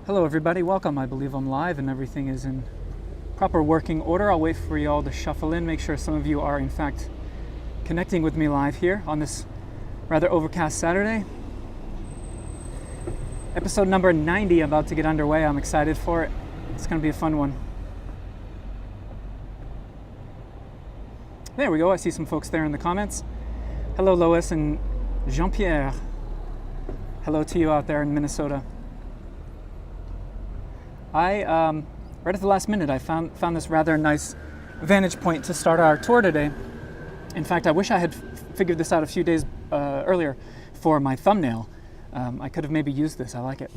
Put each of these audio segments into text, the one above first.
Hello everybody, welcome. I believe I'm live and everything is in proper working order. I'll wait for you all to shuffle in, make sure some of you are in fact connecting with me live here on this rather overcast Saturday. Episode number 90 about to get underway. I'm excited for it. It's going to be a fun one. There we go, I see some folks there in the comments. Hello Lois and Jean-Pierre. Hello to you out there in Minnesota. Right at the last minute, I found this rather nice vantage point to start our tour today. In fact, I wish I had figured this out a few days earlier for my thumbnail. I could have maybe used this. I like it.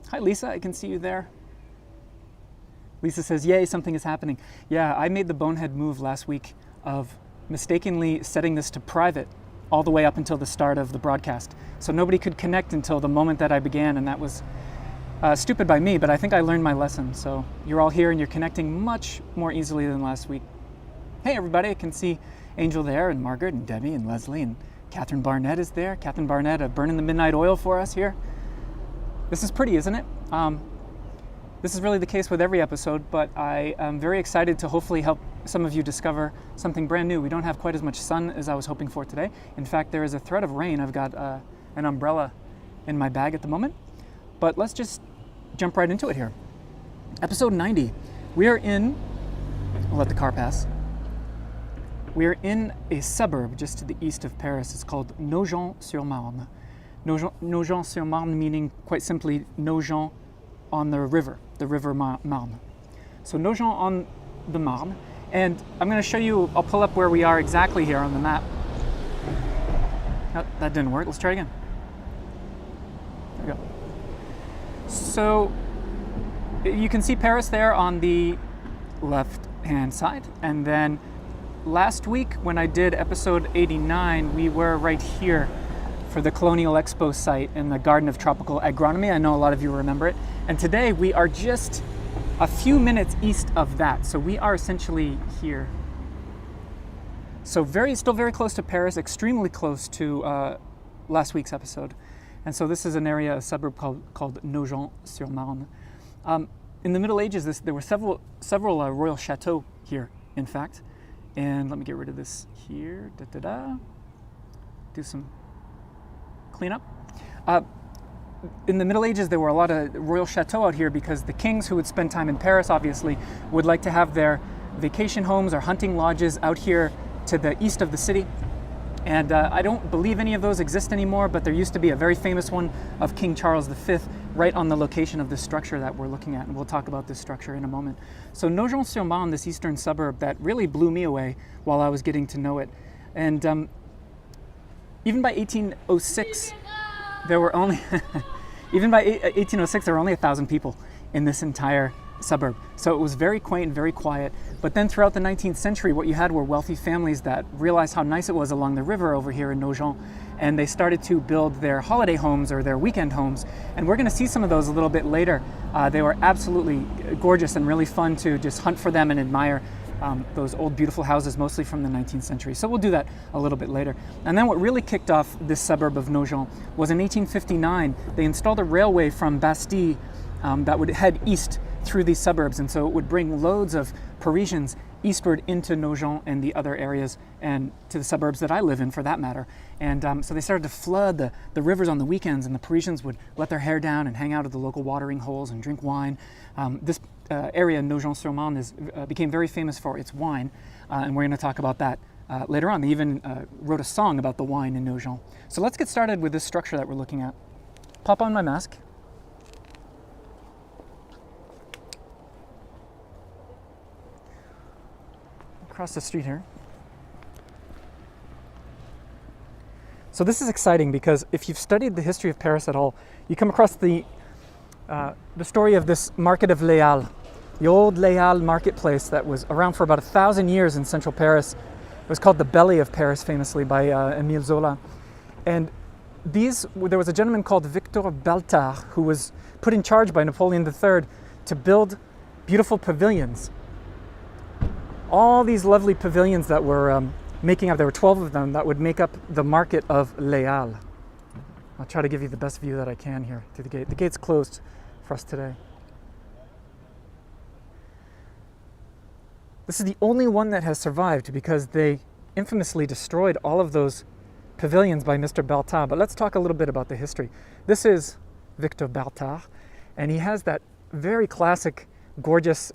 Hi, Lisa. I can see you there. Lisa says, yay, something is happening. Yeah, I made the bonehead move last week of mistakenly setting this to private all the way up until the start of the broadcast. So nobody could connect until the moment that I began, and that was stupid by me, but I think I learned my lesson. So you're all here and you're connecting much more easily than last week. Hey everybody, I can see Angel there, and Margaret and Debbie and Leslie, and Catherine Barnett is there. Catherine Barnett burning the midnight oil for us here. This is pretty, isn't it? This is really the case with every episode, but I am very excited to hopefully help some of you discover something brand new. We don't have quite as much sun as I was hoping for today. In fact, there is a threat of rain. I've got an umbrella in my bag at the moment, but let's just jump right into it here. Episode 90. We are in, I'll let the car pass. We are in a suburb just to the east of Paris. It's called Nogent-sur-Marne. Nogent-sur-Marne meaning quite simply Nogent on the river Marne. So Nogent on the Marne. And I'm going to show you, I'll pull up where we are exactly here on the map. Oh, that didn't work. Let's try again. There we go. So you can see Paris there on the left-hand side. And then last week when I did episode 89, we were right here for the Colonial Expo site in the Garden of Tropical Agronomy. I know a lot of you remember it. And today we are just a few minutes east of that. So we are essentially here. So still very close to Paris, extremely close to last week's episode. And so this is an area, a suburb called Nogent-sur-Marne. In the Middle Ages, there were several royal chateaux here, in fact. And let me get rid of this here. Do some cleanup. In the Middle Ages, there were a lot of royal chateaux out here because the kings who would spend time in Paris, obviously, would like to have their vacation homes or hunting lodges out here to the east of the city. And I don't believe any of those exist anymore, but there used to be a very famous one of King Charles V right on the location of this structure that we're looking at, and we'll talk about this structure in a moment. So Nogent-sur-Marne, this eastern suburb that really blew me away while I was getting to know it. And even by 1806, there were only even by 1806 there were only 1,000 people in this entire suburb. So it was very quaint and very quiet. But then throughout the 19th century, what you had were wealthy families that realized how nice it was along the river over here in Nogent, and they started to build their holiday homes or their weekend homes. And we're going to see some of those a little bit later. They were absolutely gorgeous and really fun to just hunt for them and admire those old beautiful houses, mostly from the 19th century. So we'll do that a little bit later. And then what really kicked off this suburb of Nogent was in 1859, they installed a railway from Bastille that would head east through these suburbs, and so it would bring loads of Parisians eastward into Nogent and the other areas, and to the suburbs that I live in for that matter. And so they started to flood the rivers on the weekends, and the Parisians would let their hair down and hang out at the local watering holes and drink wine. This area, Nogent-sur-Marne, became very famous for its wine, and we're going to talk about that later on. They even wrote a song about the wine in Nogent. So let's get started with this structure that we're looking at. Pop on my mask. Across the street here. So this is exciting because if you've studied the history of Paris at all, you come across the story of this market of Les Halles, the old Les Halles marketplace that was around for about 1,000 years in central Paris. It was called the Belly of Paris, famously, by Émile Zola. And there was a gentleman called Victor Baltard who was put in charge by Napoleon III to build beautiful pavilions. All these lovely pavilions that were making up, there were 12 of them that would make up the market of Les Halles. I'll try to give you the best view that I can here through the gate. The gate's closed for us today. This is the only one that has survived because they infamously destroyed all of those pavilions by Mr. Baltard. But let's talk a little bit about the history. This is Victor Baltard, and he has that very classic, gorgeous,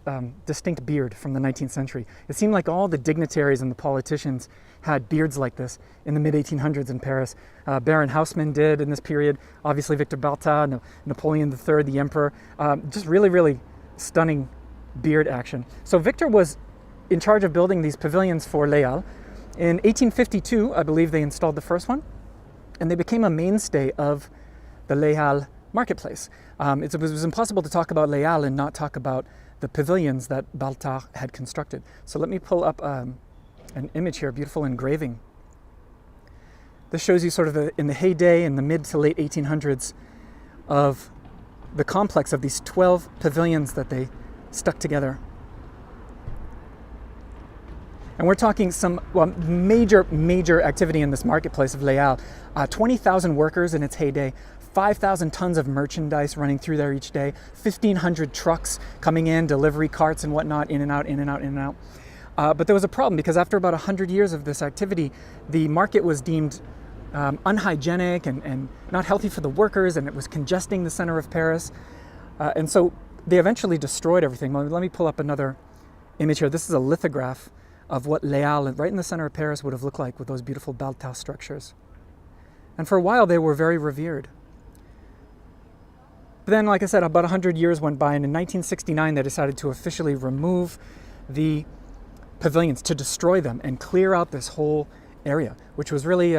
distinct beard from the 19th century. It seemed like all the dignitaries and the politicians had beards like this in the mid-1800s in Paris. Baron Haussmann did in this period. Obviously Victor Baltard, Napoleon III, the emperor. Just really, really stunning beard action. So Victor was in charge of building these pavilions for Les Halles. In 1852, I believe they installed the first one, and they became a mainstay of the Les Halles marketplace. It was impossible to talk about Les Halles and not talk about the pavilions that Baltard had constructed. So let me pull up an image here, a beautiful engraving. This shows you sort of in the heyday, in the mid to late 1800s, of the complex of these 12 pavilions that they stuck together. And we're talking some major activity in this marketplace of Les Halles. 20,000 workers in its heyday, 5,000 tons of merchandise running through there each day, 1,500 trucks coming in, delivery carts and whatnot, in and out, in and out, in and out. But there was a problem because after about 100 years of this activity, the market was deemed unhygienic and not healthy for the workers, and it was congesting the center of Paris. And so they eventually destroyed everything. Let me pull up another image here. This is a lithograph of what Les Halles, right in the center of Paris, would have looked like with those beautiful Baltard structures. And for a while, they were very revered. But then, like I said, about 100 years went by, and in 1969, they decided to officially remove the pavilions, to destroy them and clear out this whole area, which was really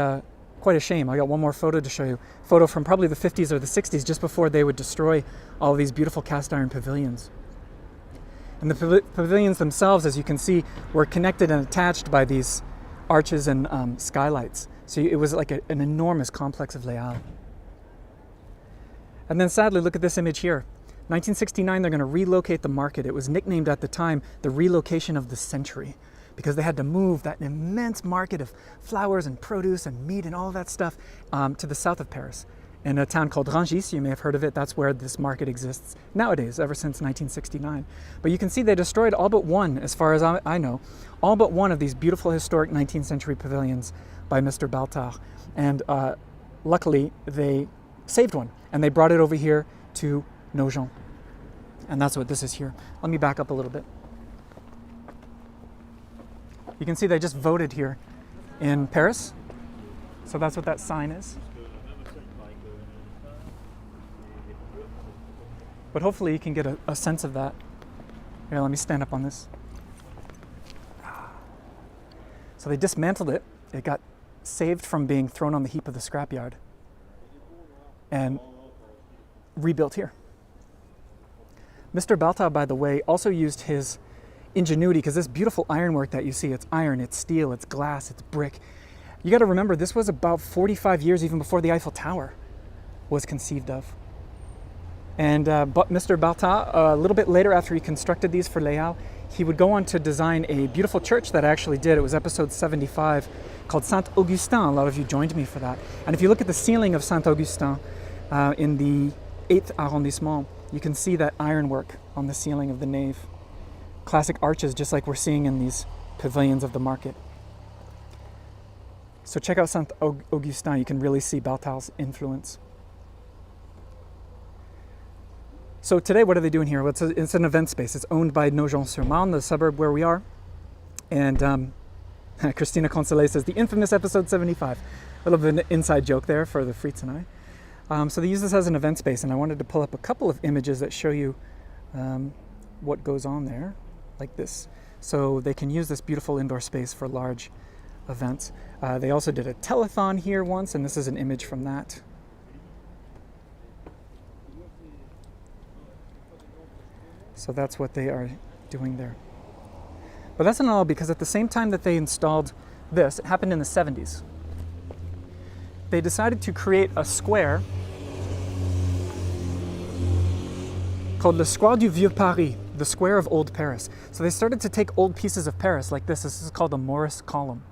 quite a shame. I got one more photo to show you. Photo from probably the 50s or the 60s, just before they would destroy all of these beautiful cast iron pavilions. And the pavilions themselves, as you can see, were connected and attached by these arches and skylights. So it was like an enormous complex of Les Halles. And then sadly, look at this image here. 1969, they're going to relocate the market. It was nicknamed at the time the relocation of the century, because they had to move that immense market of flowers and produce and meat and all that stuff to the south of Paris, in a town called Rungis. You may have heard of it. That's where this market exists nowadays, ever since 1969. But you can see they destroyed all but one, as far as I know, all but one of these beautiful historic 19th century pavilions by Mr. Baltard. And luckily, they saved one, and they brought it over here to Nogent. And that's what this is here. Let me back up a little bit. You can see they just voted here in Paris. So that's what that sign is. But hopefully you can get a sense of that. Here, let me stand up on this. So they dismantled it. It got saved from being thrown on the heap of the scrapyard and rebuilt here. Mr. Baltard, by the way, also used his ingenuity, because this beautiful ironwork that you see, it's iron, it's steel, it's glass, it's brick. You got to remember, this was about 45 years even before the Eiffel Tower was conceived of. And but Mr. Baltard, a little bit later, after he constructed these for Les Halles, he would go on to design a beautiful church that I actually did. It was episode 75, called Saint-Augustin. A lot of you joined me for that. And if you look at the ceiling of Saint-Augustin in the 8th arrondissement, you can see that ironwork on the ceiling of the nave. Classic arches, just like we're seeing in these pavilions of the market. So check out Saint-Augustin. You can really see Baltard's influence. So today, what are they doing here? Well, it's an event space. It's owned by Nogent-sur-Marne, the suburb where we are. And Christina Consolet says, the infamous episode 75. A little bit of an inside joke there for the Fritz and I. So they use this as an event space, and I wanted to pull up a couple of images that show you what goes on there, like this. So they can use this beautiful indoor space for large events. They also did a telethon here once, and this is an image from that. So that's what they are doing there. But that's not all, because at the same time that they installed this, it happened in the 70s. They decided to create a square called Le Square du Vieux Paris, the Square of Old Paris. So they started to take old pieces of Paris like this. This is called the Morris Column.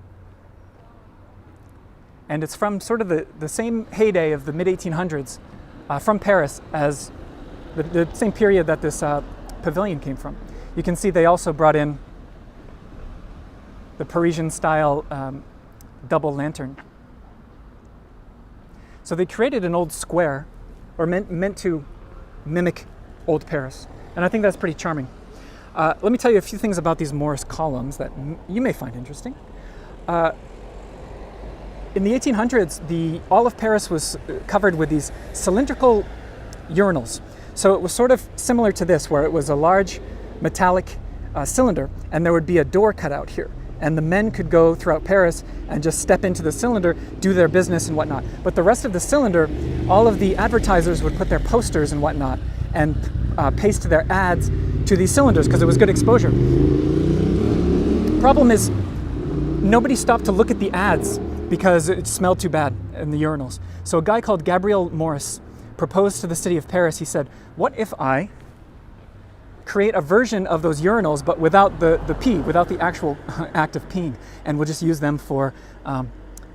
And it's from sort of the same heyday of the mid-1800s from Paris as the same period that this pavilion came from. You can see they also brought in the Parisian style double lantern. So they created an old square, or meant to mimic old Paris. And I think that's pretty charming. Let me tell you a few things about these Morris columns that you may find interesting. In the 1800s, all of Paris was covered with these cylindrical urinals. So it was sort of similar to this, where it was a large metallic cylinder, and there would be a door cut out here. And the men could go throughout Paris and just step into the cylinder, do their business and whatnot. But the rest of the cylinder, all of the advertisers would put their posters and whatnot and paste their ads to these cylinders because it was good exposure. Problem is, nobody stopped to look at the ads because it smelled too bad in the urinals. So a guy called Gabriel Morris proposed to the city of Paris. He said, what if I create a version of those urinals but without the pee, without the actual act of peeing, and we'll just use them for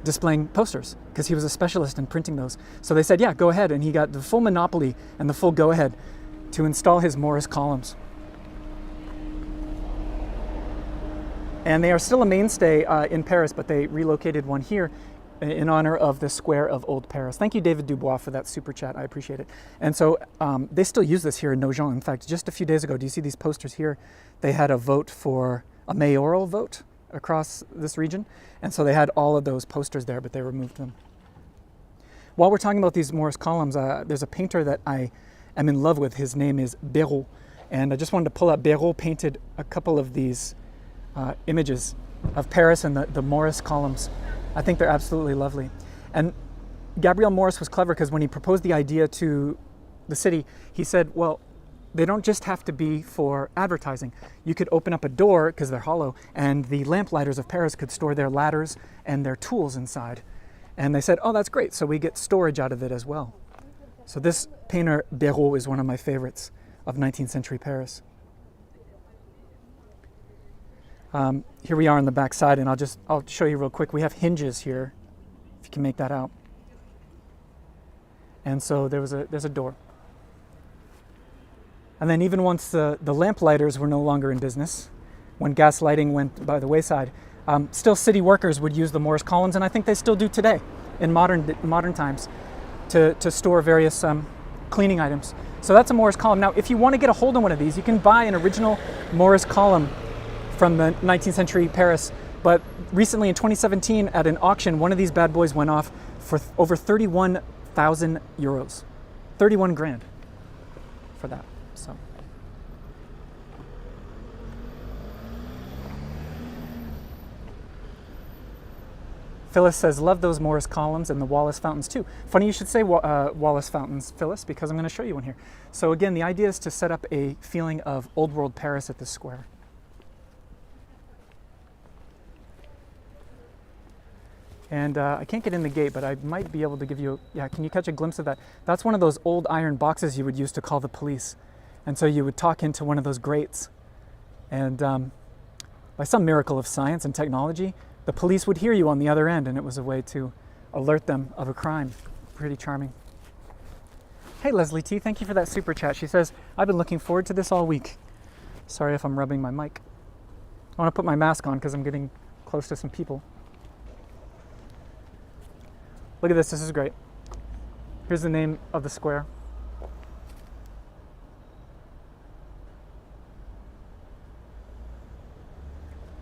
displaying posters, because he was a specialist in printing those. So they said, yeah, go ahead, and he got the full monopoly and the full go-ahead to install his Morris columns. And they are still a mainstay in Paris, but they relocated one here in honor of the square of Old Paris. Thank you, David Dubois, for that super chat. I appreciate it. And so they still use this here in Nogent. In fact, just a few days ago, do you see these posters here? They had a vote for a mayoral vote across this region. And so they had all of those posters there, but they removed them. While we're talking about these Morris columns, there's a painter that I am in love with. His name is Béraud. And I just wanted to pull up, Béraud painted a couple of these images of Paris and the Morris columns. I think they're absolutely lovely. And Gabriel Morris was clever because when he proposed the idea to the city, he said, well, they don't just have to be for advertising. You could open up a door, because they're hollow, and the lamplighters of Paris could store their ladders and their tools inside. And they said, oh, that's great. So we get storage out of it as well. So this painter, Béraud, is one of my favorites of 19th century Paris. Here we are on the back side, and I'll show you real quick. We have hinges here, if you can make that out. And so there's a door. And then even once the lamplighters were no longer in business, when gas lighting went by the wayside, still city workers would use the Morris columns, and I think they still do today in modern times to store various cleaning items. So that's a Morris column. Now, if you want to get a hold of one of these, you can buy an original Morris column from the 19th century Paris, but recently in 2017 at an auction, one of these bad boys went off for over 31,000 euros. 31 grand for that. So Phyllis says, love those Morris columns and the Wallace fountains too. Funny you should say Wallace fountains, Phyllis, because I'm going to show you one here. So again, the idea is to set up a feeling of old world Paris at this square. And I can't get in the gate, but I might be able to give you, can you catch a glimpse of that? That's one of those old iron boxes you would use to call the police. And so you would talk into one of those grates. And by some miracle of science and technology, the police would hear you on the other end, and it was a way to alert them of a crime. Pretty charming. Hey, Leslie T, thank you for that super chat. She says, I've been looking forward to this all week. Sorry if I'm rubbing my mic. I want to put my mask on because I'm getting close to some people. Look at this is great. Here's the name of the square.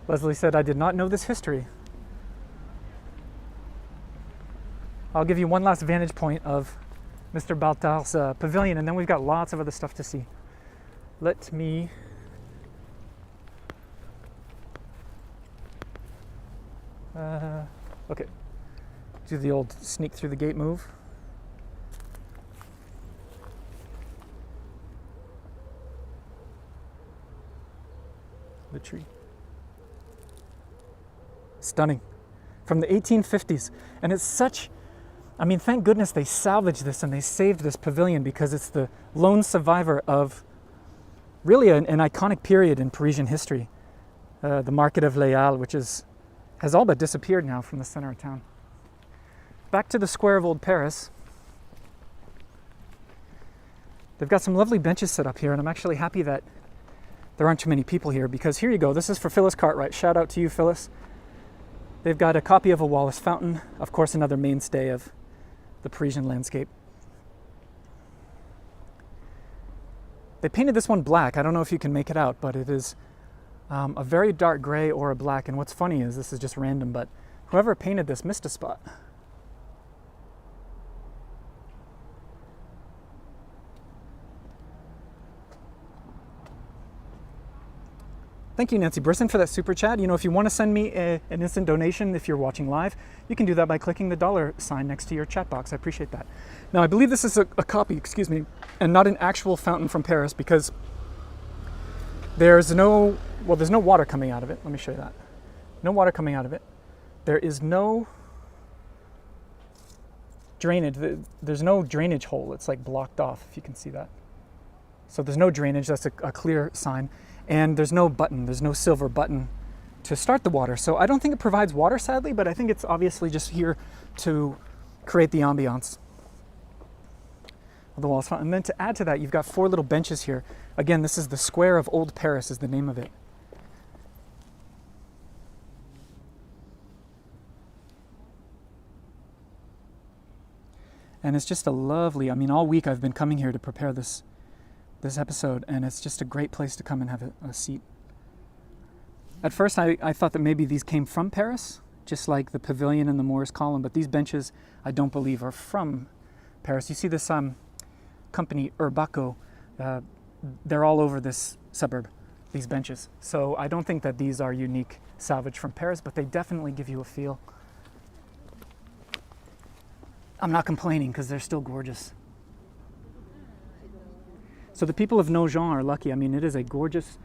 Leslie said, I did not know this history. I'll give you one last vantage point of Mr. Baltard's pavilion, and then we've got lots of other stuff to see. Let me okay. Do the old sneak through the gate move. The tree. Stunning. From the 1850s. And it's such, I mean, thank goodness they salvaged this and they saved this pavilion, because it's the lone survivor of really an iconic period in Parisian history. The market of Les Halles, which has all but disappeared now from the center of town. back to the square of Old Paris. They've got some lovely benches set up here, and I'm actually happy that there aren't too many people here, because here you go. This is for Phyllis Cartwright. Shout out to you, Phyllis. They've got a copy of a Wallace fountain, of course, another mainstay of the Parisian landscape. They painted this one black. I don't know if you can make it out, but it is a very dark gray or a black. And what's funny is, this is just random, but whoever painted this missed a spot. Thank you, Nancy Brisson, for that super chat. You know, if you want to send me an instant donation, if you're watching live, you can do that by clicking the dollar sign next to your chat box. I appreciate that. Now, I believe this is a copy, excuse me, and not an actual fountain from Paris, because there's no water coming out of it. Let me show you that. No water coming out of it. There is no drainage. There's no drainage hole. It's like blocked off, if you can see that. So there's no drainage. That's a clear sign. And there's no button, there's no silver button to start the water. So I don't think it provides water, sadly, but I think it's obviously just here to create the ambiance of the Wallace fountain. And then to add to that, you've got 4 little benches here. Again, this is the Square of Old Paris is the name of it. And it's just a lovely, I mean, all week I've been coming here to prepare this episode, and it's just a great place to come and have a seat. At first I thought that maybe these came from Paris, just like the pavilion and the Moorish column, but these benches I don't believe are from Paris. You see this company Urbaco, they're all over this suburb, these benches. So I don't think that these are unique salvage from Paris, but they definitely give you a feel. I'm not complaining because they're still gorgeous. So the people of Nogent are lucky. I mean, it is a gorgeous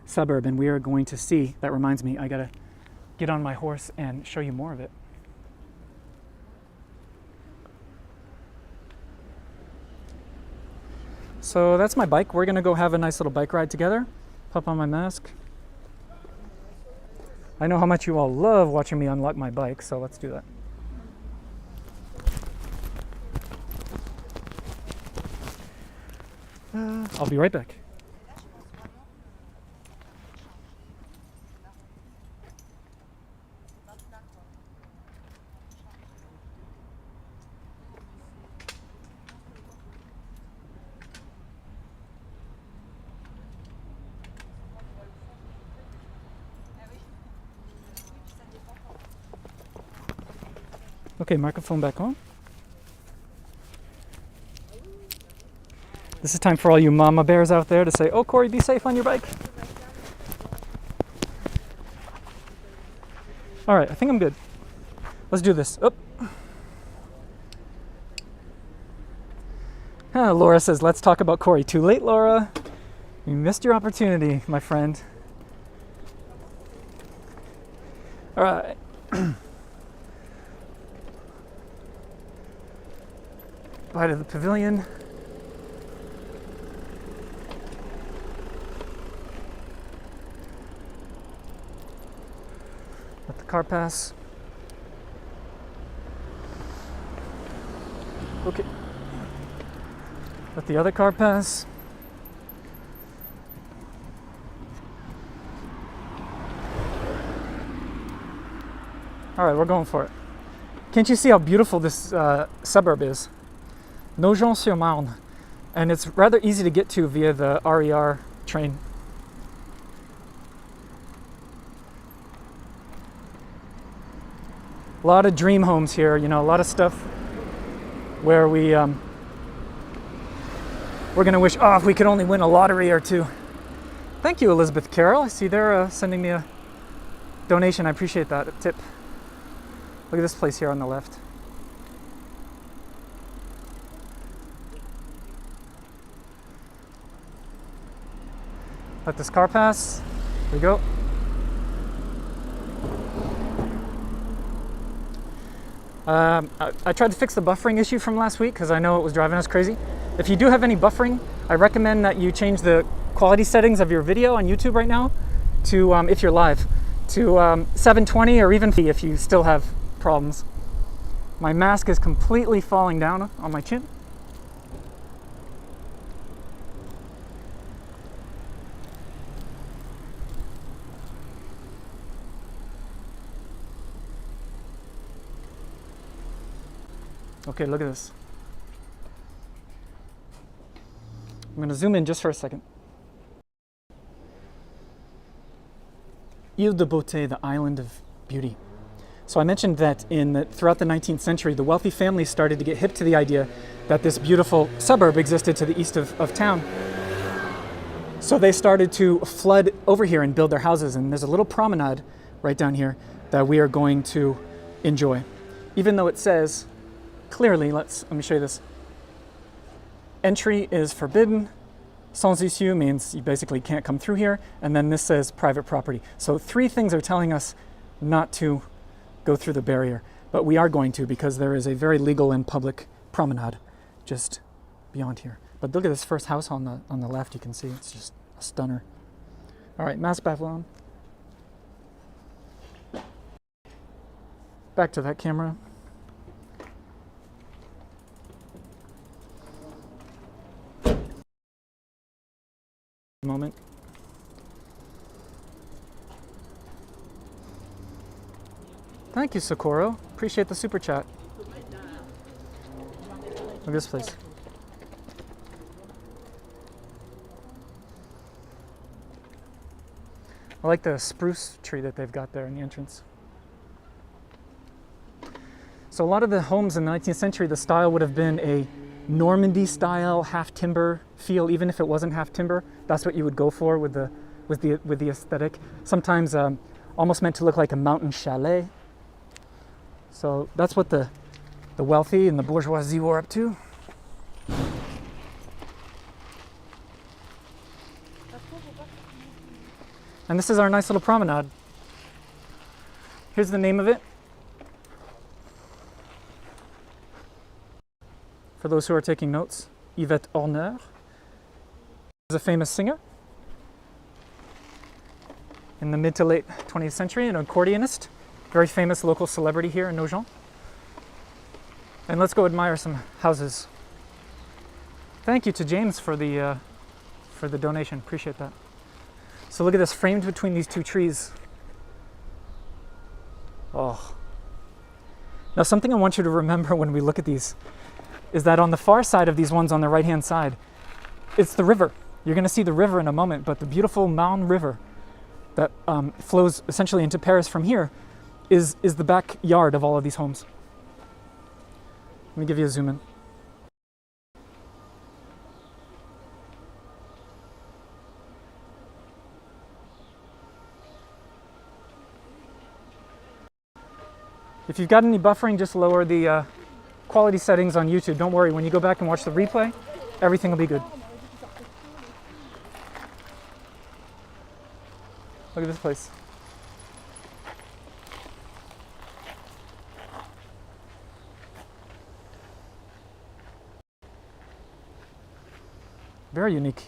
suburb, and we are going to see. That reminds me, I gotta get on my horse and show you more of it. So that's my bike. We're gonna go have a nice little bike ride together. Pop on my mask. I know how much you all love watching me unlock my bike, so let's do that. I'll be right back. Okay, microphone back on. This is time for all you mama bears out there to say, "Oh, Corey, be safe on your bike." All right, I think I'm good. Let's do this. Oh. Laura says, "Let's talk about Corey." Too late, Laura. You missed your opportunity, my friend. All right. Bye to the pavilion. Let the car pass. Okay. Let the other car pass. All right, we're going for it. Can't you see how beautiful this suburb is? Nogent-sur-Marne. And it's rather easy to get to via the RER train. A lot of dream homes here, you know, a lot of stuff where we're gonna wish, oh, if we could only win a lottery or two. Thank you, Elizabeth Carroll. I see they're sending me a donation. I appreciate that, a tip. Look at this place here on the left. Let this car pass. Here we go. I tried to fix the buffering issue from last week because I know it was driving us crazy. If you do have any buffering, I recommend that you change the quality settings of your video on YouTube right now to, if you're live, to 720 or even if you still have problems. My mask is completely falling down on my chin. Okay, look at this. I'm going to zoom in just for a second. Ile de Beauté, the island of beauty. So I mentioned that throughout the 19th century, the wealthy families started to get hip to the idea that this beautiful suburb existed to the east of town. So they started to flood over here and build their houses. And there's a little promenade right down here that we are going to enjoy. Even though it says clearly, let me show you this. Entry is forbidden. Sans issue means you basically can't come through here. And then this says private property. So 3 things are telling us not to go through the barrier. But we are going to, because there is a very legal and public promenade just beyond here. But look at this first house on the left. You can see it's just a stunner. All right, mask back on. Back to that camera. Moment. Thank you, Socorro. Appreciate the super chat. Look at this place. I like the spruce tree that they've got there in the entrance. So a lot of the homes in the 19th century, the style would have been a Normandy style, half timber feel. Even if it wasn't half timber, that's what you would go for with the aesthetic. Sometimes almost meant to look like a mountain chalet. So that's what the wealthy and the bourgeoisie were up to. And this is our nice little promenade. Here's the name of it. For those who are taking notes, Yvette Horner is a famous singer in the mid to late 20th century, an accordionist, very famous local celebrity here in Nogent. And let's go admire some houses. Thank you to James for the donation. Appreciate that. So look at this, framed between these 2 trees. Oh. Now something I want you to remember when we look at these is that on the far side of these ones on the right-hand side, it's the river. You're going to see the river in a moment, but the beautiful Marne River that flows essentially into Paris from here is the backyard of all of these homes. Let me give you a zoom in. If you've got any buffering, just lower the quality settings on YouTube. Don't worry, when you go back and watch the replay, everything will be good. Look at this place. Very unique.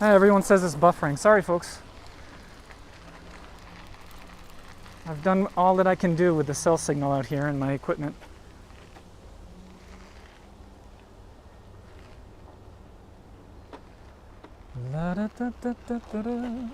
Everyone says it's buffering. Sorry, folks. I've done all that I can do with the cell signal out here and my equipment. La da da da da da da.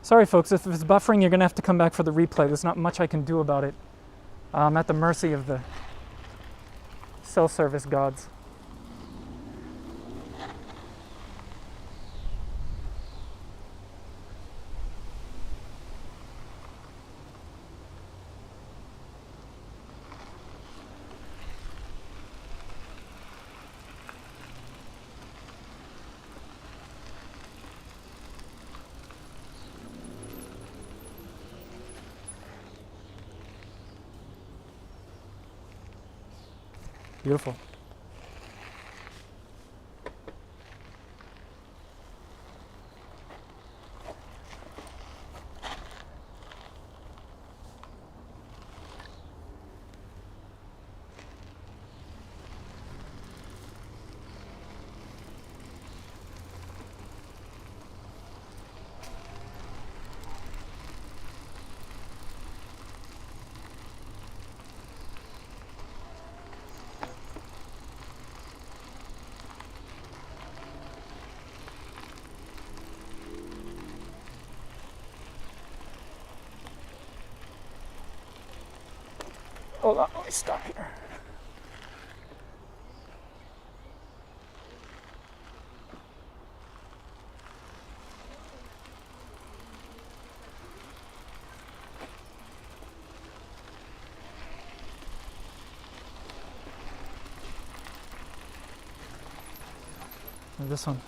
Sorry folks, if it's buffering, you're going to have to come back for the replay. There's not much I can do about it. I'm at the mercy of the cell service gods. Beautiful. Hold on, let me stop here. And this one.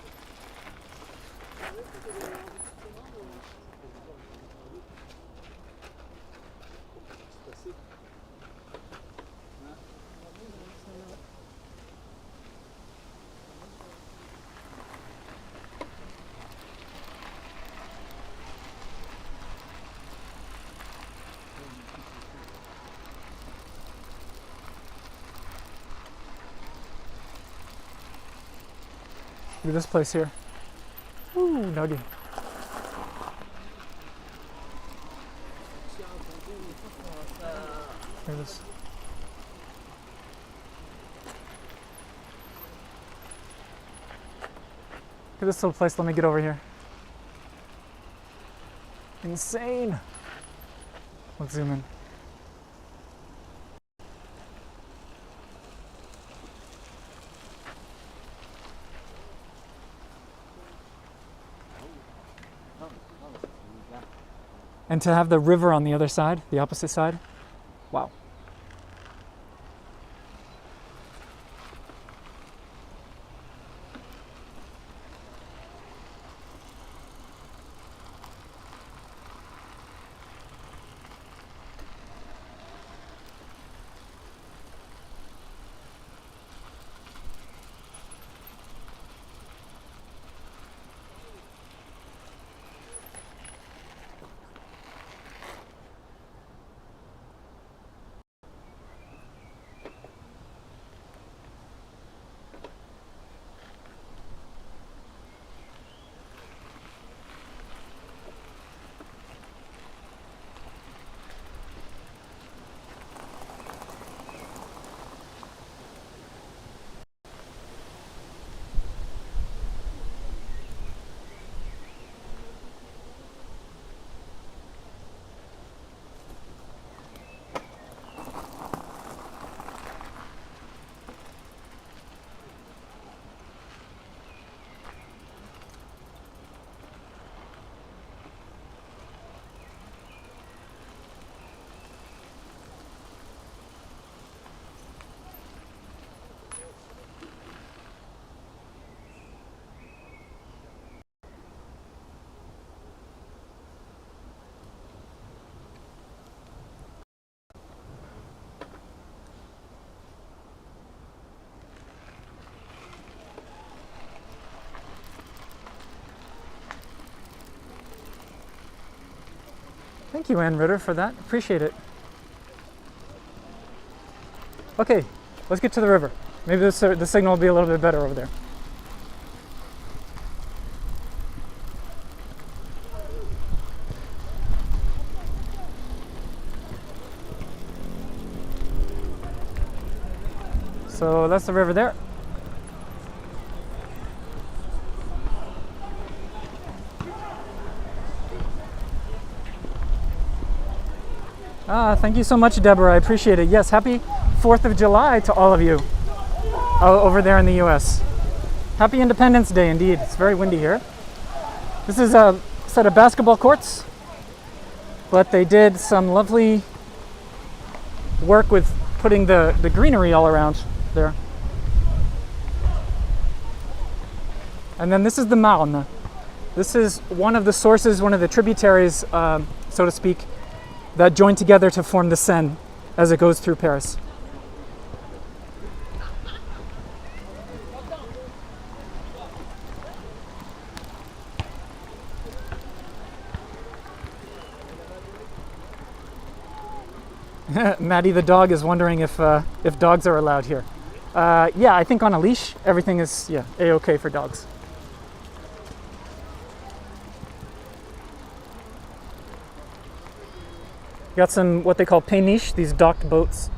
Look at this place here. Ooh, nuggy. Here it is. Look at this little place. Let me get over here. Insane. Let's zoom in. And to have the river on the other side, the opposite side, wow. Thank you, Ann Ritter, for that. Appreciate it. Okay, let's get to the river. Maybe the signal will be a little bit better over there. So that's the river there. Thank you so much, Deborah. I appreciate it. Yes, happy 4th of July to all of you over there in the US. Happy Independence Day indeed. It's very windy here. This is a set of basketball courts, but they did some lovely work with putting the greenery all around there. And then this is the Marne. This is one of the sources, one of the tributaries, so to speak, that join together to form the Seine as it goes through Paris. Maddie the dog is wondering if dogs are allowed here. Yeah, I think on a leash, everything is a-okay for dogs. Got some what they call péniches, these docked boats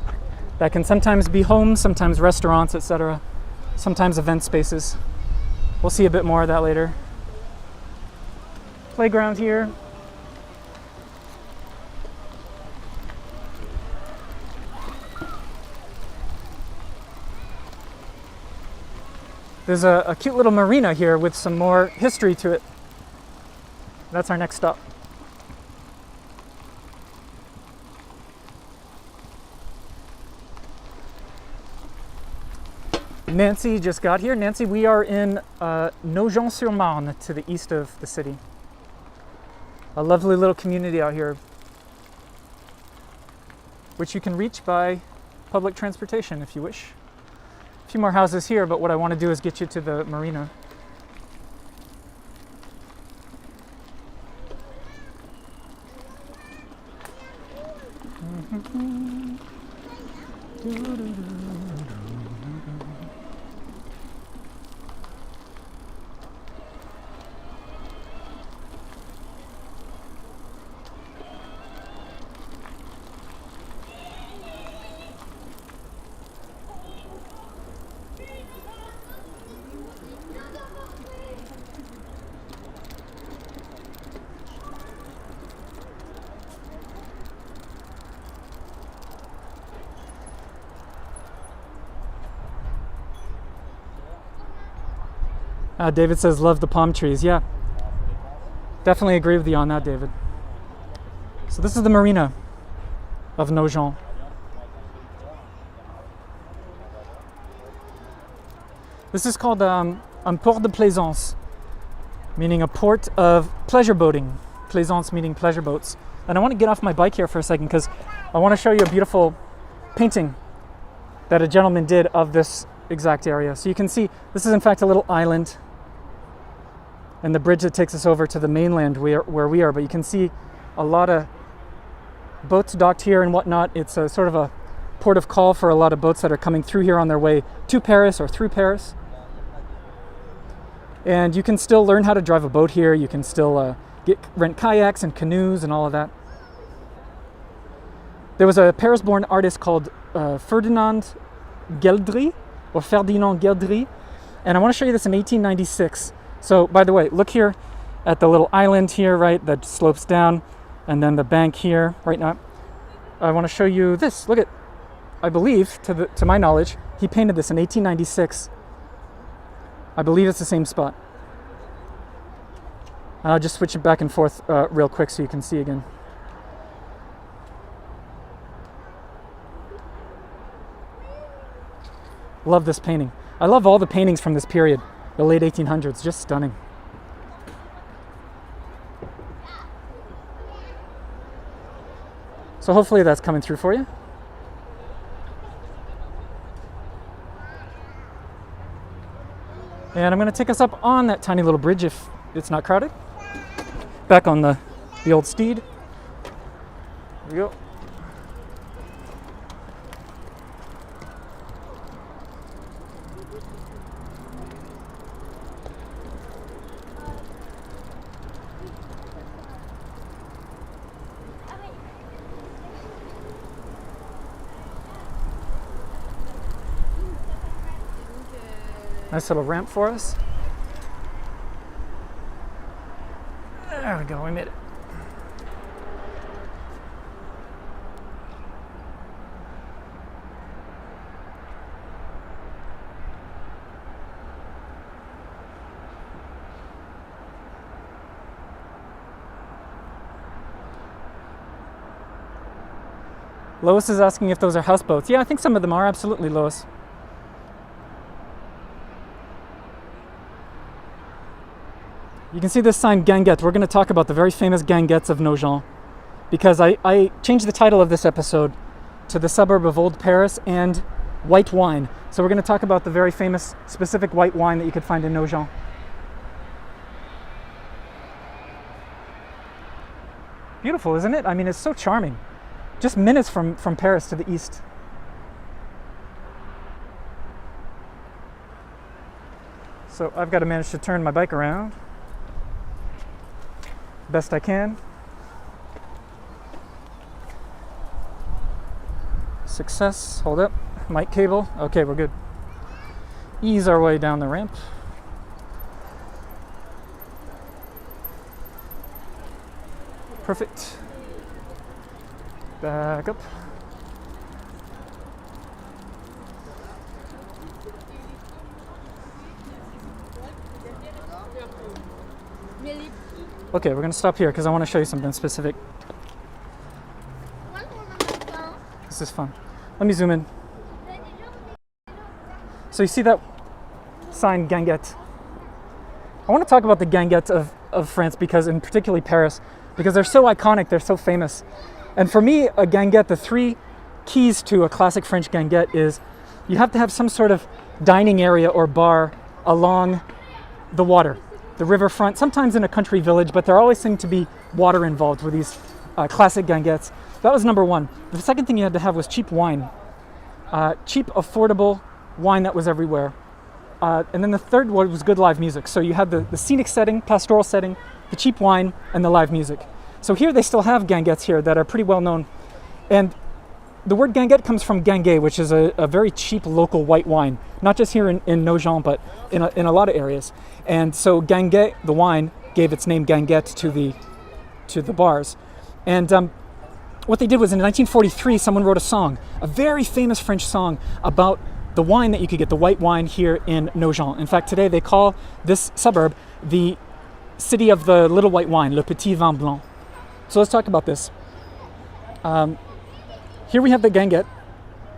that can sometimes be homes, sometimes restaurants, etc. Sometimes event spaces. We'll see a bit more of that later. Playground here. There's a cute little marina here with some more history to it. That's our next stop. Nancy just got here. Nancy, we are in Nogent-sur-Marne to the east of the city. A lovely little community out here, which you can reach by public transportation if you wish. A few more houses here, but what I want to do is get you to the marina. David says, love the palm trees. Yeah, definitely agree with you on that, David. So this is the marina of Nogent. This is called un port de plaisance, meaning a port of pleasure boating. Plaisance meaning pleasure boats. And I want to get off my bike here for a second because I want to show you a beautiful painting that a gentleman did of this exact area. So you can see this is in fact a little island, and the bridge that takes us over to the mainland where we are, but you can see a lot of boats docked here and whatnot. It's a sort of a port of call for a lot of boats that are coming through here on their way to Paris or through Paris. And you can still learn how to drive a boat here. You can still rent kayaks and canoes and all of that. There was a Paris-born artist called Ferdinand Geldry, and I want to show you this in 1896. So, by the way, look here at the little island here, right, that slopes down, and then the bank here, right now. I want to show you this. Look at, I believe, to my knowledge, he painted this in 1896. I believe it's the same spot. I'll just switch it back and forth real quick so you can see again. Love this painting. I love all the paintings from this period, the late 1800s, just stunning. So hopefully that's coming through for you. And I'm going to take us up on that tiny little bridge if it's not crowded. Back on the old steed. Here we go. Nice little ramp for us. There we go, we made it. Lois is asking if those are houseboats. Yeah, I think some of them are, absolutely, Lois. You can see this sign, Ginguettes. We're going to talk about the very famous Ginguettes of Nogent, because I changed the title of this episode to the suburb of Old Paris and white wine. So we're going to talk about the very famous specific white wine that you could find in Nogent. Beautiful, isn't it? I mean, it's so charming. just minutes from Paris to the east. So I've got to manage to turn my bike around best I can. Success. Hold up. Mic cable. Okay, we're good. Ease our way down the ramp. Perfect. Back up. Okay, we're going to stop here because I want to show you something specific. This is fun. Let me zoom in. So you see that sign, Ginguettes? I want to talk about the Ginguettes of France, because, in particularly Paris, because they're so iconic, they're so famous. And for me, a guinguette, the three keys to a classic French guinguette is you have to have some sort of dining area or bar along the water, the riverfront, sometimes in a country village, but there always seemed to be water involved with these classic guinguettes. That was number one. The second thing you had to have was cheap wine. Cheap, affordable wine that was everywhere. And then the third one was good live music. So you had the scenic setting, pastoral setting, the cheap wine, and the live music. So here they still have guinguettes here that are pretty well known. And the word guinguette comes from guinguette, which is a very cheap local white wine, not just here in Nogent, but in a lot of areas. And so guinguette, the wine, gave its name guinguette to the bars. And what they did was in 1943, someone wrote a song, a very famous French song about the wine that you could get, the white wine here in Nogent. In fact, today they call this suburb the city of the little white wine, le petit vin blanc. So let's talk about this. Here we have the guinguette,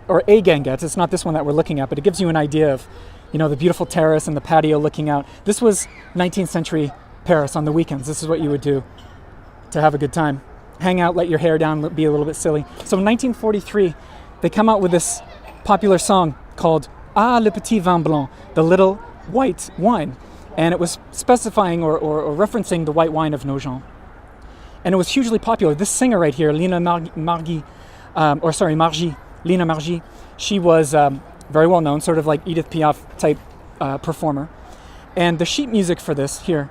or a guinguette. It's not this one that we're looking at, but it gives you an idea of, the beautiful terrace and the patio looking out. This was 19th century Paris on the weekends. This is what you would do to have a good time. Hang out, let your hair down, be a little bit silly. So in 1943, they come out with this popular song called Ah, le petit vin blanc, the little white wine. And it was specifying or referencing the white wine of Nogent. And it was hugely popular. This singer right here, Lina Margie, Lina Margie, she was very well known, sort of like Edith Piaf type performer. And the sheet music for this here,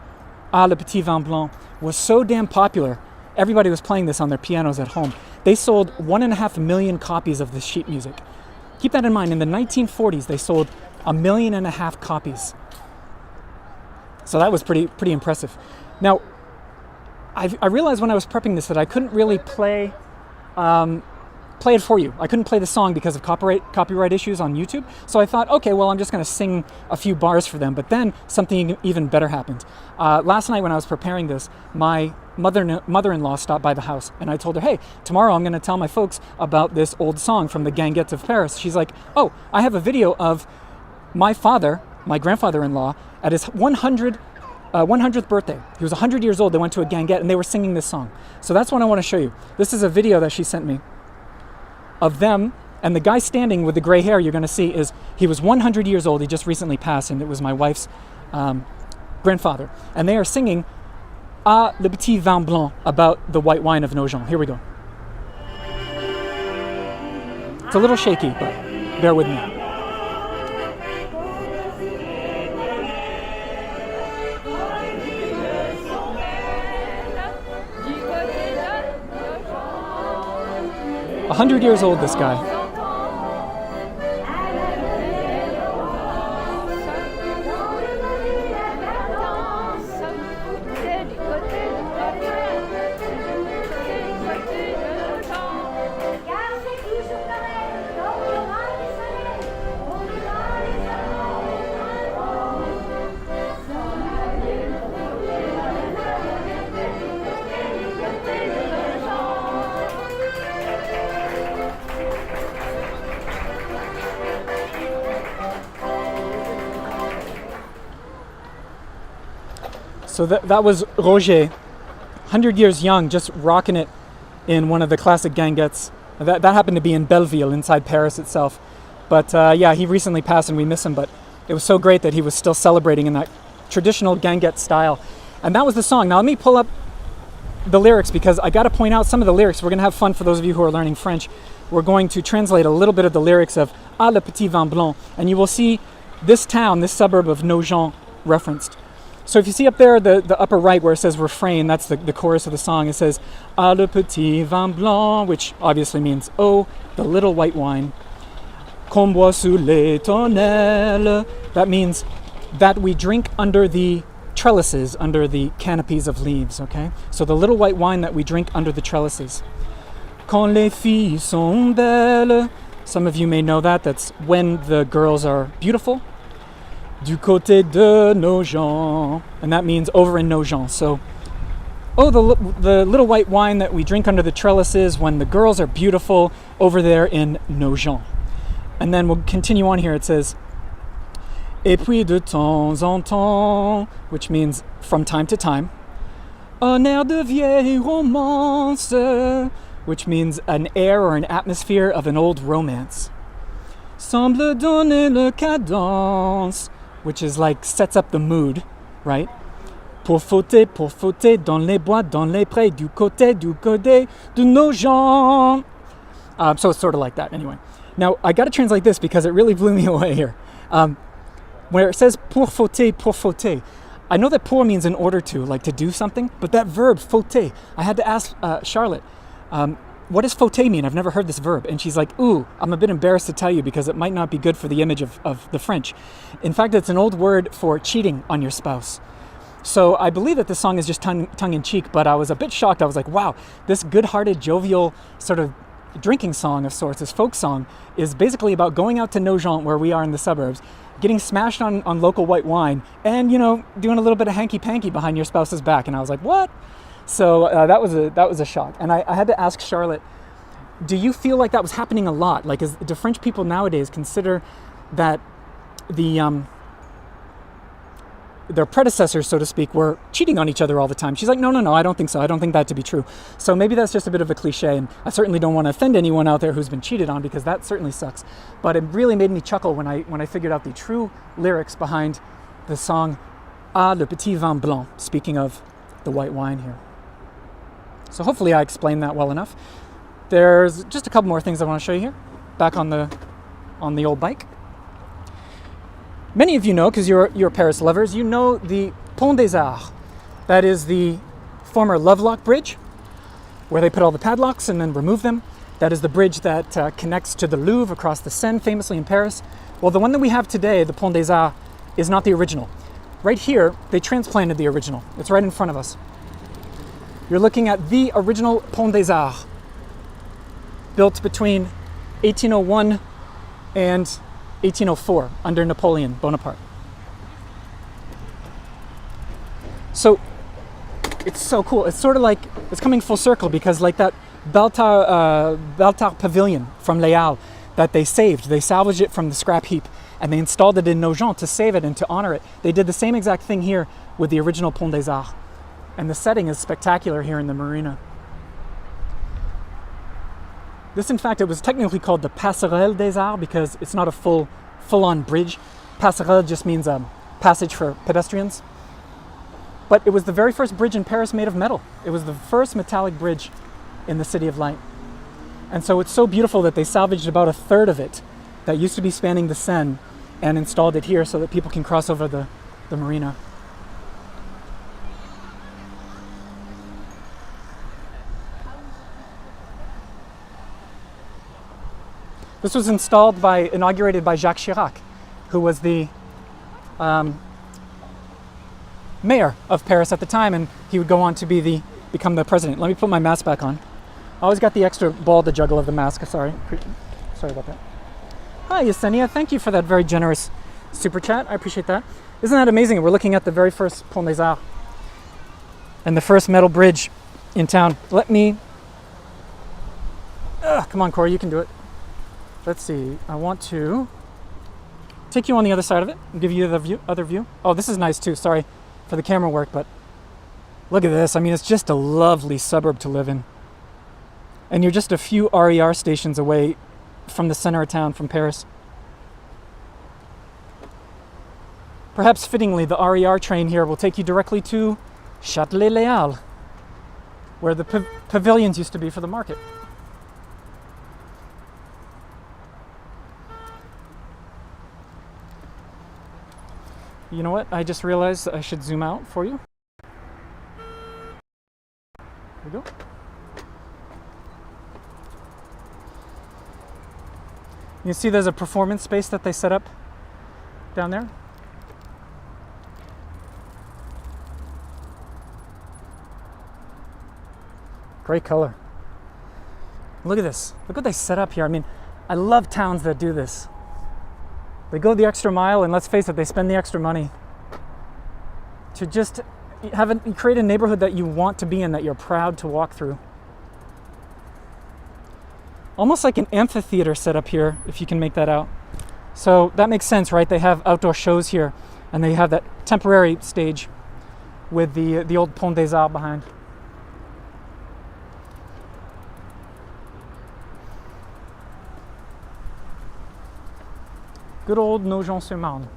Ah, le petit vin blanc, was so damn popular. Everybody was playing this on their pianos at home. They sold 1.5 million copies of this sheet music. Keep that in mind, in the 1940s, they sold 1.5 million copies. So that was pretty impressive. Now, I realized when I was prepping this that I couldn't really play it for you. I couldn't play the song because of copyright issues on YouTube. So I thought, okay, well, I'm just going to sing a few bars for them. But then something even better happened. Last night when I was preparing this, my mother-in-law stopped by the house, and I told her, hey, tomorrow I'm going to tell my folks about this old song from the Guinguettes of Paris. She's like, oh, I have a video of my father, my grandfather-in-law, at his 100th birthday. He was 100 years old. They went to a guinguette and they were singing this song. So that's what I want to show you. This is a video that she sent me of them, and the guy standing with the gray hair you're going to see he was 100 years old. He just recently passed, and it was my wife's grandfather. And they are singing Ah, le petit vin blanc, about the white wine of Nogent. Here we go. It's a little shaky, but bear with me. A 100 years old, this guy. So that was Roger, 100 years young, just rocking it in one of the classic guinguettes. That happened to be in Belleville, inside Paris itself. But yeah, he recently passed and we miss him, but it was so great that he was still celebrating in that traditional guinguette style. And that was the song. Now let me pull up the lyrics, because I got to point out some of the lyrics. We're going to have fun for those of you who are learning French. We're going to translate a little bit of the lyrics of Ah, le petit vin blanc, and you will see this town, this suburb of Nogent referenced. So if you see up there, the upper right where it says refrain, that's the chorus of the song. It says Ah, le petit vin blanc, which obviously means, oh, the little white wine. Qu'on boit sous les tonnelles. That means that we drink under the trellises, under the canopies of leaves, okay? So the little white wine that we drink under the trellises. Quand les filles sont belles. Some of you may know that. That's when the girls are beautiful. Du côté de Nogent. And that means over in Nogent. So, oh, the little white wine that we drink under the trellises when the girls are beautiful over there in Nogent. And then we'll continue on here. It says, et puis de temps en temps, which means from time to time. Un air de vieille romance, which means an air or an atmosphere of an old romance. Semble donner le cadence, which is like sets up the mood, right? Pour fauter, dans les bois, dans les prés, du côté de Nogent. So it's sort of like that, anyway. Now, I got to translate this because it really blew me away here. Where it says pour fauter, I know that pour means in order to, like to do something, but that verb, fauter, I had to ask Charlotte, what does fauter mean? I've never heard this verb. And she's like, ooh, I'm a bit embarrassed to tell you because it might not be good for the image of the French. In fact, it's an old word for cheating on your spouse. So I believe that this song is just tongue-in-cheek, but I was a bit shocked. I was like, wow, this good-hearted, jovial sort of drinking song of sorts, this folk song, is basically about going out to Nogent, where we are in the suburbs, getting smashed on local white wine, and, you know, doing a little bit of hanky-panky behind your spouse's back. And I was like, what? So that was a shock. And I had to ask Charlotte, do you feel like that was happening a lot? Like, do French people nowadays consider that their predecessors, so to speak, were cheating on each other all the time? She's like, no, I don't think so. I don't think that to be true. So maybe that's just a bit of a cliche, and I certainly don't want to offend anyone out there who's been cheated on, because that certainly sucks. But it really made me chuckle when I figured out the true lyrics behind the song Ah, le petit vin blanc, speaking of the white wine here. So hopefully I explained that well enough. There's just a couple more things I want to show you here, back on the old bike. Many of you know, because you're Paris lovers, you know the Pont des Arts. That is the former Lovelock Bridge, where they put all the padlocks and then remove them. That is the bridge that connects to the Louvre across the Seine, famously in Paris. Well, the one that we have today, the Pont des Arts, is not the original. Right here, they transplanted the original. It's right in front of us. You're looking at the original Pont des Arts, built between 1801 and 1804 under Napoleon Bonaparte. So it's so cool. It's sort of like it's coming full circle, because like that Baltard pavilion from Les Halles that they saved, they salvaged it from the scrap heap and they installed it in Nogent to save it and to honor it. They did the same exact thing here with the original Pont des Arts. And the setting is spectacular here in the marina. This, in fact, it was technically called the Passerelle des Arts because it's not a full-on bridge. Passerelle just means a passage for pedestrians. But it was the very first bridge in Paris made of metal. It was the first metallic bridge in the City of Light. And so it's so beautiful that they salvaged about a third of it that used to be spanning the Seine and installed it here so that people can cross over the marina. This was inaugurated by Jacques Chirac, who was the mayor of Paris at the time, and he would go on to become the president. Let me put my mask back on. I always got the extra ball to juggle of the mask. Sorry about that. Hi, Yesenia. Thank you for that very generous super chat. I appreciate that. Isn't that amazing? We're looking at the very first Pont des Arts and the first metal bridge in town. Come on, Corey, you can do it. Let's see, I want to take you on the other side of it and give you the other view. Oh, this is nice too. Sorry for the camera work, but look at this. I mean, it's just a lovely suburb to live in. And you're just a few RER stations away from the center of town, from Paris. Perhaps fittingly, the RER train here will take you directly to Châtelet-Les Halles. where the pavilions used to be for the market. You know what? I just realized I should zoom out for you. There we go. You see there's a performance space that they set up down there. Great color. Look at this. Look what they set up here. I mean, I love towns that do this. They go the extra mile, and let's face it, they spend the extra money to just create a neighborhood that you want to be in, that you're proud to walk through. Almost like an amphitheater set up here, if you can make that out. So that makes sense, right? They have outdoor shows here, and they have that temporary stage with the old Pont des Arts behind. Good old Nogent-sur-Marne.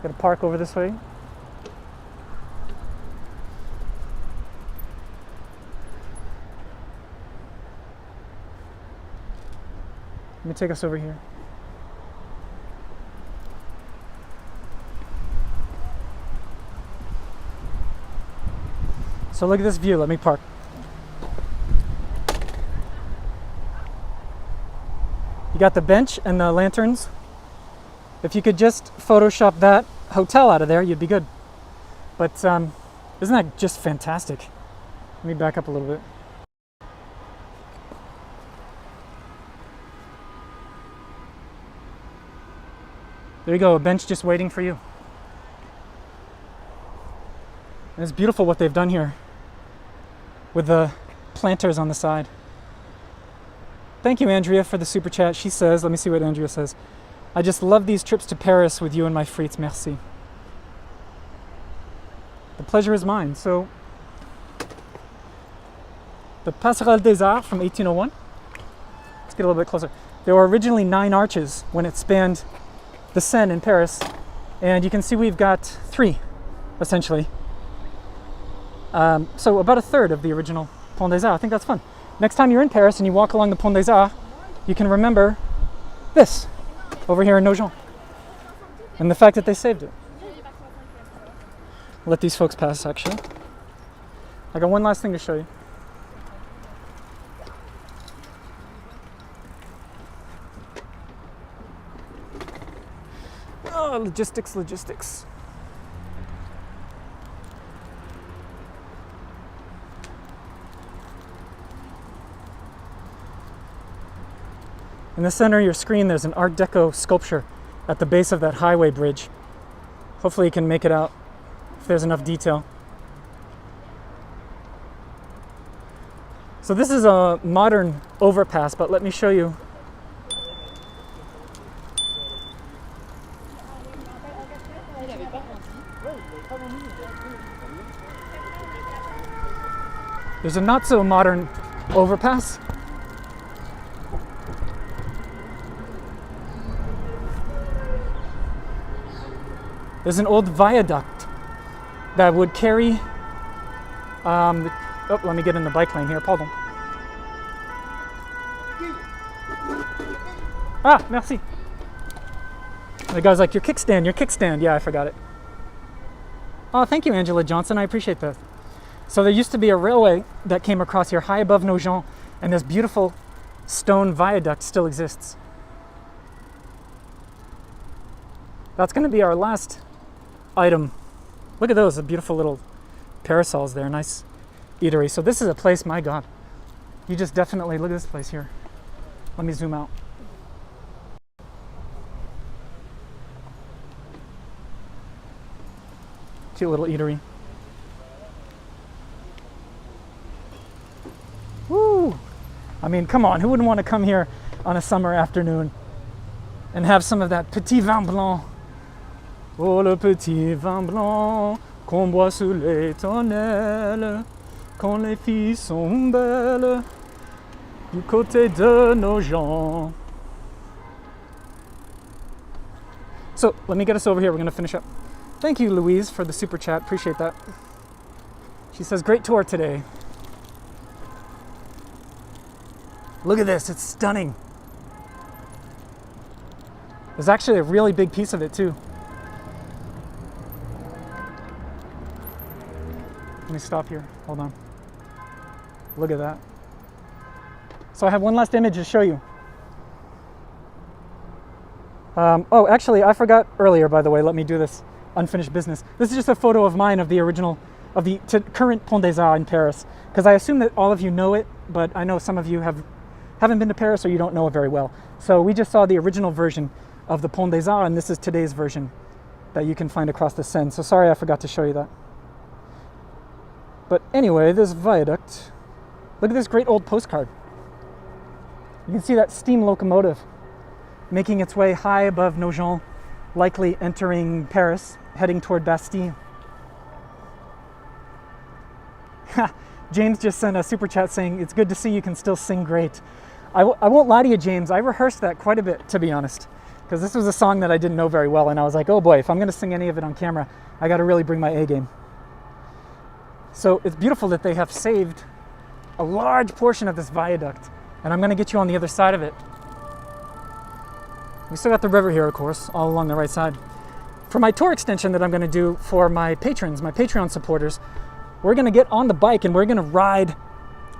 Got to park over this way. Let me take us over here. So look at this view. Let me park. You got the bench and the lanterns. If you could just Photoshop that hotel out of there, you'd be good. But isn't that just fantastic? Let me back up a little bit. There you go, a bench just waiting for you. And it's beautiful what they've done here with the planters on the side. Thank you, Andrea, for the super chat. She says, let me see what Andrea says. I just love these trips to Paris with you and my frites. Merci. The pleasure is mine. So, the Passerelle des Arts from 1801. Let's get a little bit closer. There were originally 9 arches when it spanned the Seine in Paris. And you can see we've got 3, essentially. So about a third of the original Pont des Arts. I think that's fun. Next time you're in Paris and you walk along the Pont des Arts, you can remember this over here in Nogent and the fact that they saved it. Let these folks pass, actually. I got one last thing to show you. Oh, logistics. In the center of your screen, there's an Art Deco sculpture at the base of that highway bridge. Hopefully you can make it out if there's enough detail. So this is a modern overpass, but let me show you. There's a not so modern overpass. There's an old viaduct that would carry, let me get in the bike lane here, pardon. Ah, merci. The guy's like, your kickstand. Yeah, I forgot it. Oh, thank you, Angela Johnson, I appreciate that. So there used to be a railway that came across here high above Nogent, and this beautiful stone viaduct still exists. That's going to be our last item. Look at those, the beautiful little parasols there, nice eatery. So this is a place, my God, you just definitely, look at this place here. Let me zoom out. Cute little eatery. Woo! I mean, come on, who wouldn't want to come here on a summer afternoon and have some of that petit vin blanc? Oh, le petit vin blanc qu'on boit sous les tonnelles, quand les filles sont belles, du côté de Nogent. So, let me get us over here. We're going to finish up. Thank you, Louise, for the super chat. Appreciate that. She says, great tour today. Look at this. It's stunning. There's actually a really big piece of it, too. Let me stop here. Hold on. Look at that. So I have one last image to show you. Oh, actually, I forgot earlier, by the way. Let me do this unfinished business. This is just a photo of mine of the original, of the current Pont des Arts in Paris. Because I assume that all of you know it, but I know some of you haven't been to Paris or you don't know it very well. So we just saw the original version of the Pont des Arts, and this is today's version that you can find across the Seine. So sorry I forgot to show you that. But anyway, this viaduct, look at this great old postcard. You can see that steam locomotive making its way high above Nogent, likely entering Paris, heading toward Bastille. James just sent a super chat saying, it's good to see you can still sing great. I won't lie to you, James, I rehearsed that quite a bit, to be honest, because this was a song that I didn't know very well, and I was like, oh boy, if I'm going to sing any of it on camera, I got to really bring my A game. So it's beautiful that they have saved a large portion of this viaduct, and I'm going to get you on the other side of it. We still got the river here, of course, all along the right side. For my tour extension that I'm going to do for my patrons, my Patreon supporters, we're going to get on the bike and we're going to ride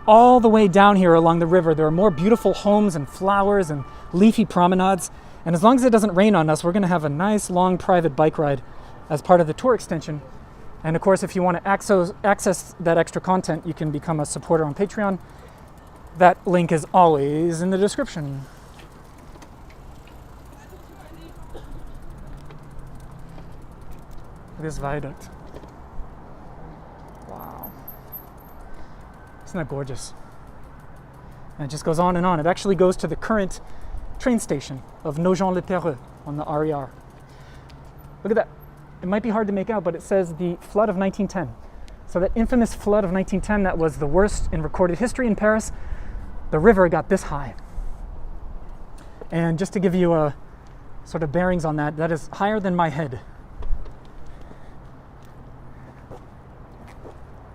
all the way down here along the river. There are more beautiful homes and flowers and leafy promenades. And as long as it doesn't rain on us, we're going to have a nice long private bike ride as part of the tour extension. And of course, if you want to access that extra content, you can become a supporter on Patreon. That link is always in the description. Look at this viaduct. Wow. Isn't that gorgeous? And it just goes on and on. It actually goes to the current train station of Nogent-le-Perreux on the RER. Look at that. It might be hard to make out, but it says the flood of 1910. So that infamous flood of 1910 that was the worst in recorded history in Paris, the river got this high. And just to give you a sort of bearings on that, that is higher than my head.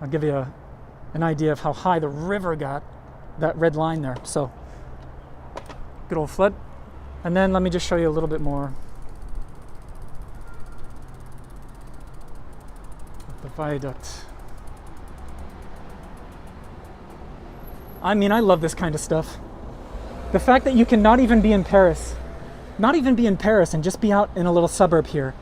I'll give you an idea of how high the river got, that red line there. So, good old flood. And then let me just show you a little bit more. The viaduct. I mean, I love this kind of stuff. The fact that you can not even be in Paris and just be out in a little suburb here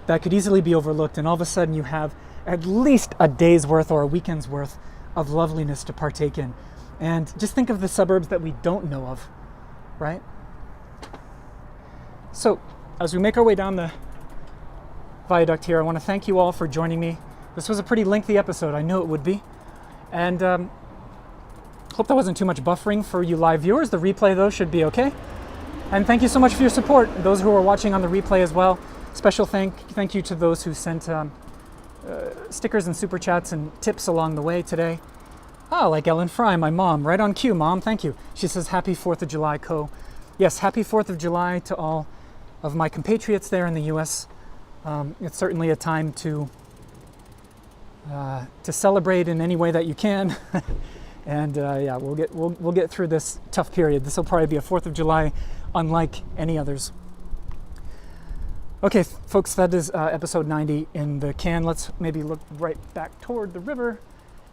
that could easily be overlooked, and all of a sudden you have at least a day's worth or a weekend's worth of loveliness to partake in. And just think of the suburbs that we don't know of, right? So, as we make our way down the viaduct here, I want to thank you all for joining me. This was a pretty lengthy episode, I knew it would be. And hope that wasn't too much buffering for you live viewers. The replay, though, should be okay. And thank you so much for your support, those who are watching on the replay as well. Special thank you to those who sent stickers and super chats and tips along the way today. Oh, like Ellen Frye, my mom. Right on cue, Mom. Thank you. She says, Happy 4th of July, Co. Yes, happy 4th of July to all of my compatriots there in the U.S. It's certainly a time to celebrate in any way that you can. And yeah, we'll get through this tough period. This will probably be a 4th of July unlike any others. Okay, folks, that is episode 90 in the can. Let's maybe look right back toward the river.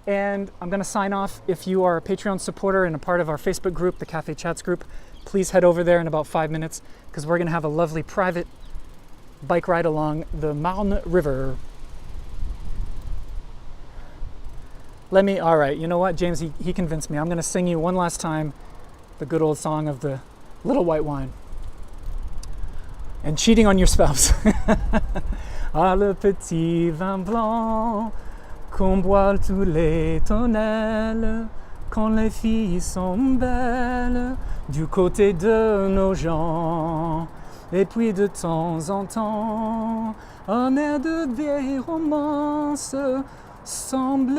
And I'm going to sign off. If you are a Patreon supporter and a part of our Facebook group, the Cafe Chats group, please head over there in about 5 minutes because we're going to have a lovely private bike ride along the Marne River. All right, you know what, James, he convinced me. I'm going to sing you one last time the good old song of the Little White Wine. And cheating on your spouse. Ah, le petit vin blanc qu'on boit tous les tonnelles quand les filles sont belles du côté de Nogent. Et puis de temps en temps, un air de vieille romance semble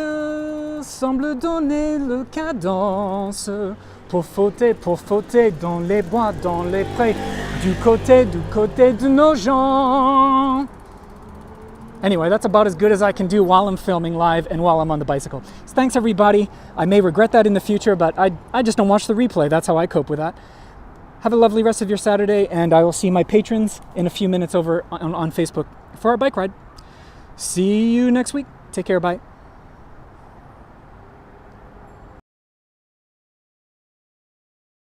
donner le cadence pour fauter dans les bois, dans les prés, du côté de Nogent. Anyway, that's about as good as I can do while I'm filming live and while I'm on the bicycle. So thanks everybody. I may regret that in the future, but I just don't watch the replay. That's how I cope with that. Have a lovely rest of your Saturday, and I will see my patrons in a few minutes over on Facebook for our bike ride. See you next week. Take care, bye.